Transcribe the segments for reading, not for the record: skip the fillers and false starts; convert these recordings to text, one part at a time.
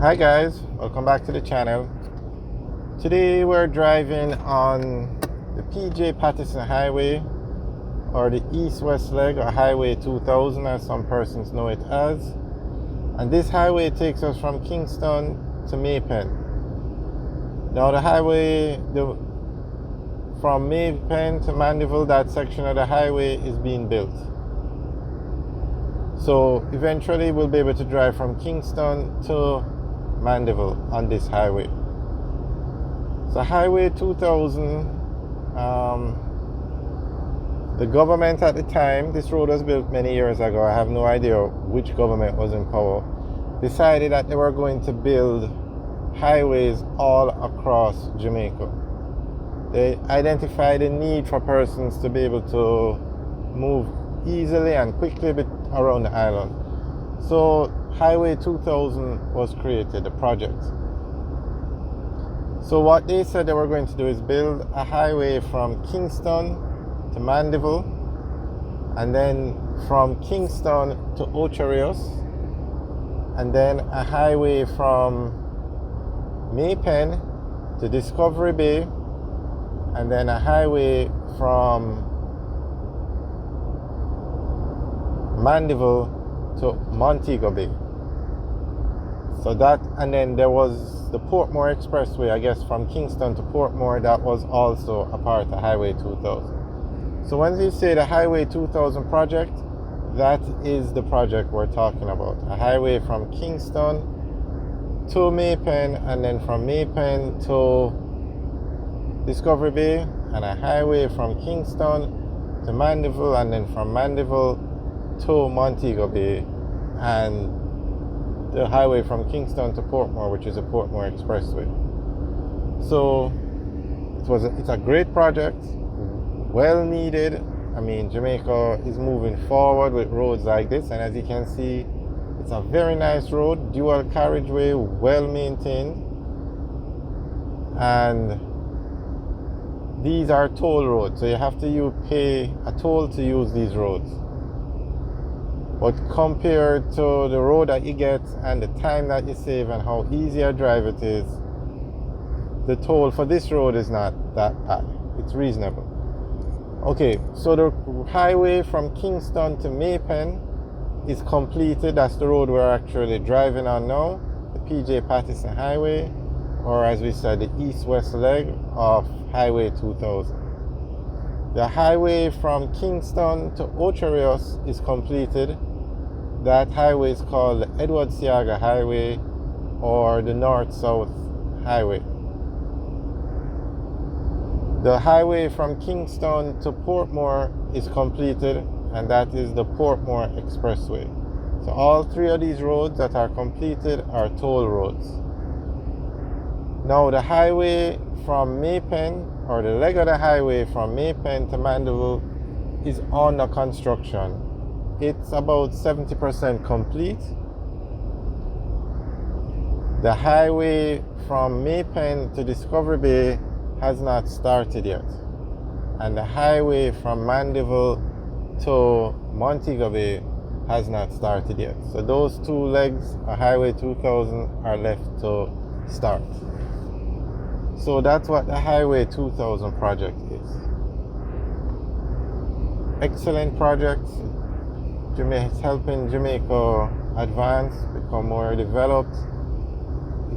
Hi guys, welcome back to the channel. Today we're driving on the PJ Patterson Highway, or the east-west leg, or Highway 2000 as some persons know it as. And this highway takes us from Kingston to Maypen. Now the highway from Maypen to Mandeville, that section of the highway is being built. So eventually we'll be able to drive from Kingston to Mandeville on this highway. So Highway 2000, the government at the time, this road was built many years ago, I have no idea which government was in power, decided that they were going to build highways all across Jamaica. They identified a need for persons to be able to move easily and quickly around the island. So Highway 2000 was created, the project. So what they said they were going to do is build a highway from Kingston to Mandeville, and then from Kingston to Ocherios, and then a highway from Maypen to Discovery Bay, and then a highway from Mandeville to Montego Bay. So that, and then there was the Portmore Expressway, I guess from Kingston to Portmore, that was also a part of Highway 2000. So when you say the Highway 2000 project, that is the project we're talking about. A highway from Kingston to Maypen, and then from Maypen to Discovery Bay, and a highway from Kingston to Mandeville, and then from Mandeville to Montego Bay, and the highway from Kingston to Portmore, which is a Portmore Expressway. So it's a great project, well needed. I mean, Jamaica is moving forward with roads like this, and as you can see, it's a very nice road, dual carriageway, well maintained, and these are toll roads, so you have to pay a toll to use these roads. But compared to the road that you get and the time that you save and how easy a drive it is, the toll for this road is not that bad. It's reasonable. Okay, so the highway from Kingston to Maypen is completed. That's the road we're actually driving on now, the PJ Patterson Highway, or as we said, the east-west leg of Highway 2000. The highway from Kingston to Ocherios is completed. That highway is called the Edward Seaga Highway, or the North-South Highway. The highway from Kingston to Portmore is completed, and that is the Portmore Expressway. So all three of these roads that are completed are toll roads. Now the highway from Maypen, or the leg of the highway from Maypen to Mandeville, is under construction. It's about 70% complete. The highway from Maypen to Discovery Bay has not started yet, and the highway from Mandeville to Montego Bay has not started yet. So those two legs of Highway 2000 are left to start. So that's what the Highway 2000 project is. Excellent project. It's helping Jamaica advance, become more developed.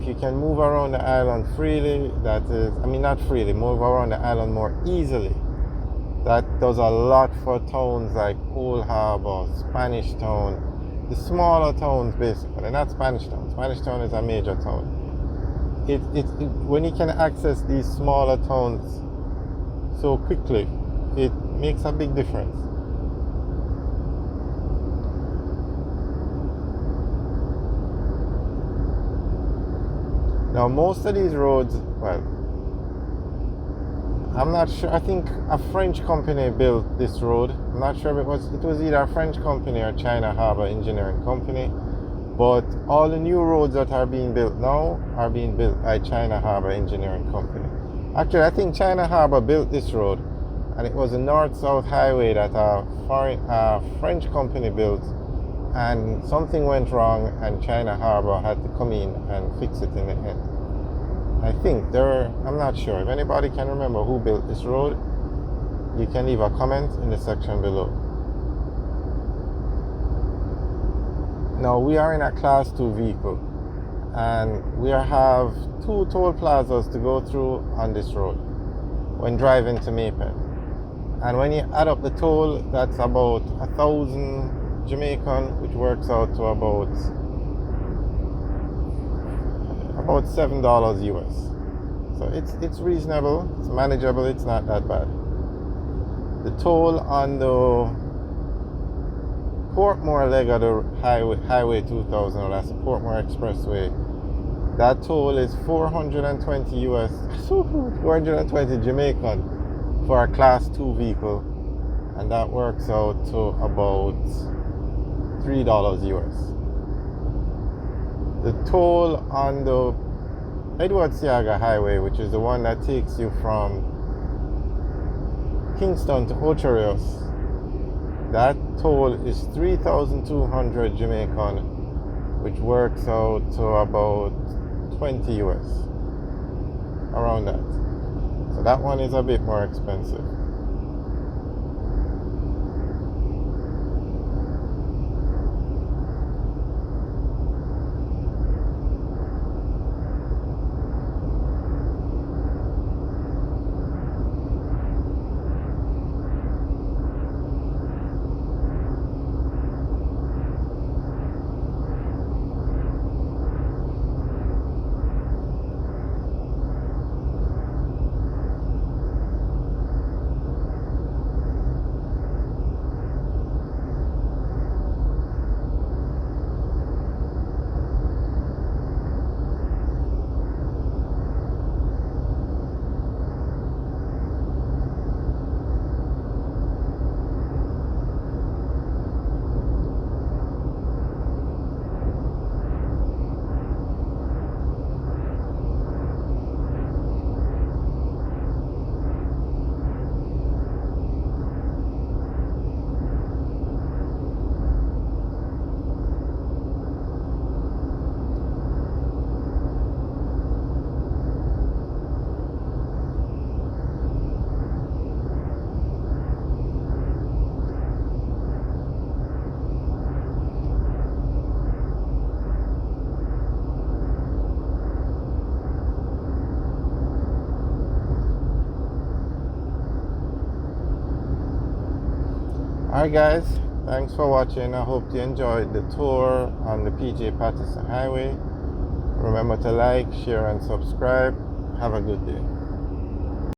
If you can move around the island freely, that is, I mean not freely, move around the island more easily, that does a lot for towns like Old Harbour, Spanish Town, the smaller towns basically, not Spanish Town. Spanish Town is a major town. When you can access these smaller towns so quickly, it makes a big difference. Now most of these roads, well, I'm not sure, I think a French company built this road. I'm not sure if it was either a French company or China Harbour Engineering Company. But all the new roads that are being built now are being built by China Harbour Engineering Company. Actually, I think China Harbour built this road, and it was a north-south highway that a French company built, and something went wrong, and China Harbor had to come in and fix it in the end. I think I'm not sure. If anybody can remember who built this road, you can leave a comment in the section below. Now we are in a class 2 vehicle, and we have 2 toll plazas to go through on this road when driving to Maple. And when you add up the toll, that's about 1,000 Jamaican, which works out to about $7 US. So it's reasonable, it's manageable, it's not that bad. The toll on the Portmore leg of the highway 2000, or that's the Portmore Expressway, that toll is 420 US, 420 Jamaican for a class 2 vehicle, and that works out to about $3 US. The toll on the Edward Seaga Highway, which is the one that takes you from Kingston to Ocho Rios, that toll is 3,200 Jamaican, which works out to about 20 US, around that. So that one is a bit more expensive. Alright guys, thanks for watching. I hope you enjoyed the tour on the PJ Patterson Highway. Remember to like, share and subscribe. Have a good day.